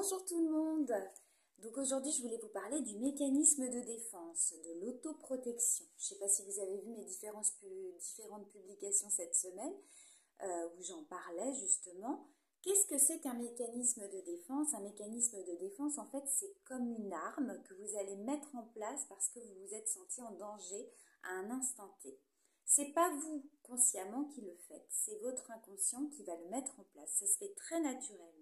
Bonjour tout le monde. Donc aujourd'hui je voulais vous parler du mécanisme de défense, de l'autoprotection. Je ne sais pas si vous avez vu mes différentes publications cette semaine où j'en parlais justement. Qu'est-ce que c'est qu'un mécanisme de défense? Un mécanisme de défense, en fait, c'est comme une arme que vous allez mettre en place parce que vous vous êtes senti en danger à un instant T. C'est pas vous consciemment qui le faites, c'est votre inconscient qui va le mettre en place. Ça se fait très naturellement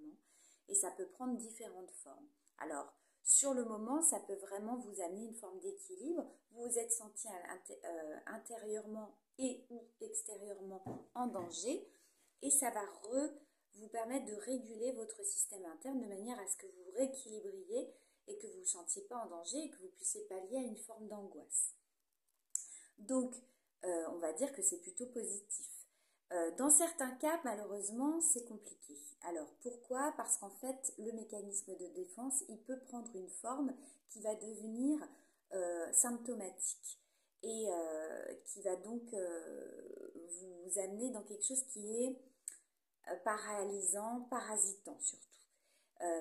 et ça peut prendre différentes formes. Alors, sur le moment, ça peut vraiment vous amener une forme d'équilibre. Vous vous êtes senti intérieurement et ou extérieurement en danger et ça va vous permettre de réguler votre système interne de manière à ce que vous rééquilibriez et que vous ne vous sentiez pas en danger et que vous puissiez pallier à une forme d'angoisse. Donc, on va dire que c'est plutôt positif. Dans certains cas, malheureusement, c'est compliqué. Alors, pourquoi? Parce qu'en fait, le mécanisme de défense, il peut prendre une forme qui va devenir symptomatique et qui va donc vous amener dans quelque chose qui est paralysant, parasitant surtout.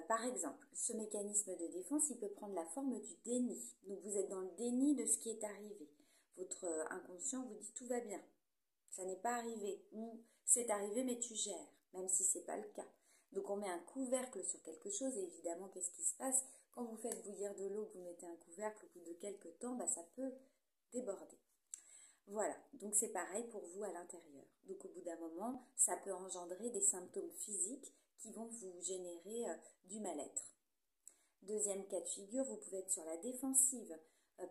Par exemple, ce mécanisme de défense, il peut prendre la forme du déni. Donc, vous êtes dans le déni de ce qui est arrivé. Votre inconscient vous dit tout va bien, ça n'est pas arrivé, ou c'est arrivé mais tu gères, même si ce n'est pas le cas. Donc on met un couvercle sur quelque chose et évidemment qu'est-ce qui se passe? Quand vous faites bouillir de l'eau, que vous mettez un couvercle, au bout de quelques temps, ça peut déborder. Voilà, donc c'est pareil pour vous à l'intérieur. Donc au bout d'un moment, ça peut engendrer des symptômes physiques qui vont vous générer du mal-être. Deuxième cas de figure, vous pouvez être sur la défensive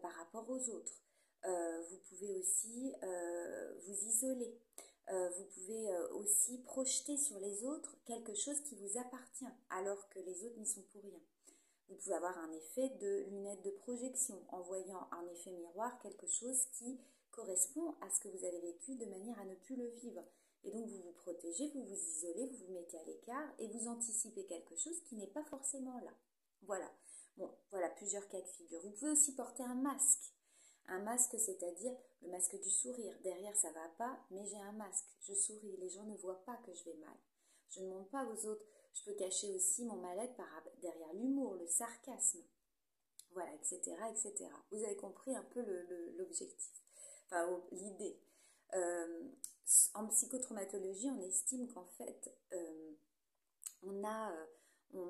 par rapport aux autres. Vous pouvez aussi vous isoler. Vous pouvez aussi projeter sur les autres quelque chose qui vous appartient alors que les autres n'y sont pour rien. Vous pouvez avoir un effet de lunettes de projection en voyant un effet miroir, quelque chose qui correspond à ce que vous avez vécu de manière à ne plus le vivre. Et donc vous vous protégez, vous vous isolez, vous vous mettez à l'écart et vous anticipez quelque chose qui n'est pas forcément là. Voilà. Bon, voilà plusieurs cas de figure. Vous pouvez aussi porter un masque. Un masque, c'est-à-dire le masque du sourire. Derrière, ça va pas, mais j'ai un masque. Je souris. Les gens ne voient pas que je vais mal. Je ne montre pas aux autres. Je peux cacher aussi mon mal-être derrière l'humour, le sarcasme. Voilà, etc., etc. Vous avez compris un peu l'objectif. Enfin, l'idée. En psychotraumatologie, on estime qu'en fait, on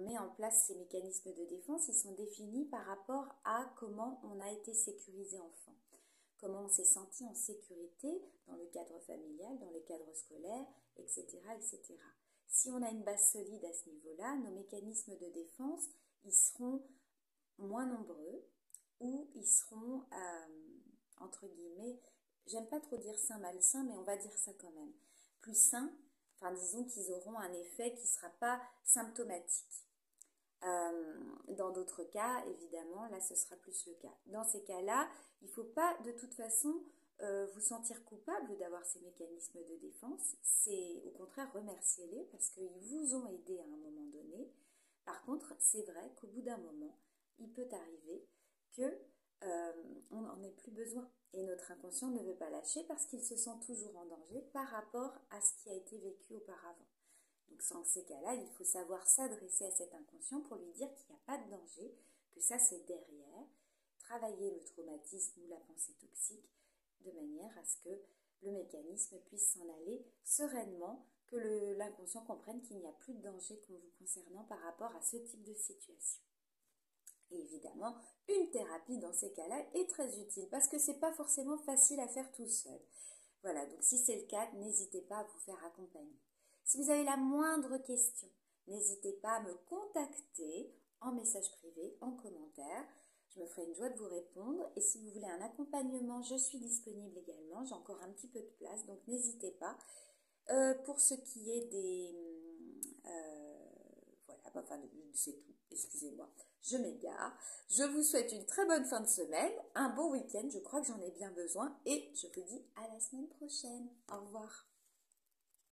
met en place ces mécanismes de défense. Ils sont définis par rapport à comment on a été sécurisé enfant, comment on s'est senti en sécurité dans le cadre familial, dans le cadre scolaire, etc., etc. Si on a une base solide à ce niveau-là, nos mécanismes de défense, ils seront moins nombreux ou ils seront, entre guillemets, j'aime pas trop dire sain, malsain, mais on va dire ça quand même, plus sain. Enfin, disons qu'ils auront un effet qui ne sera pas symptomatique. Dans d'autres cas, évidemment, là, ce sera plus le cas. Dans ces cas-là, il ne faut pas, de toute façon, vous sentir coupable d'avoir ces mécanismes de défense. C'est, au contraire, remerciez-les parce qu'ils vous ont aidé à un moment donné. Par contre, c'est vrai qu'au bout d'un moment, il peut arriver qu'on n'en ait plus besoin. Et notre inconscient ne veut pas lâcher parce qu'il se sent toujours en danger par rapport à ce qui a été vécu auparavant. Donc dans ces cas-là, il faut savoir s'adresser à cet inconscient pour lui dire qu'il n'y a pas de danger, que ça c'est derrière, travailler le traumatisme ou la pensée toxique de manière à ce que le mécanisme puisse s'en aller sereinement, que l'inconscient comprenne qu'il n'y a plus de danger vous concernant par rapport à ce type de situation. Et évidemment, une thérapie dans ces cas-là est très utile parce que c'est pas forcément facile à faire tout seul. Voilà, donc si c'est le cas, n'hésitez pas à vous faire accompagner. Si vous avez la moindre question, n'hésitez pas à me contacter en message privé, en commentaire. Je me ferai une joie de vous répondre. Et si vous voulez un accompagnement, je suis disponible également. J'ai encore un petit peu de place, donc n'hésitez pas. Pour ce qui est des... voilà, enfin, c'est tout. Excusez-moi, je m'égare. Je vous souhaite une très bonne fin de semaine, un bon week-end. Je crois que j'en ai bien besoin. Et je vous dis à la semaine prochaine. Au revoir.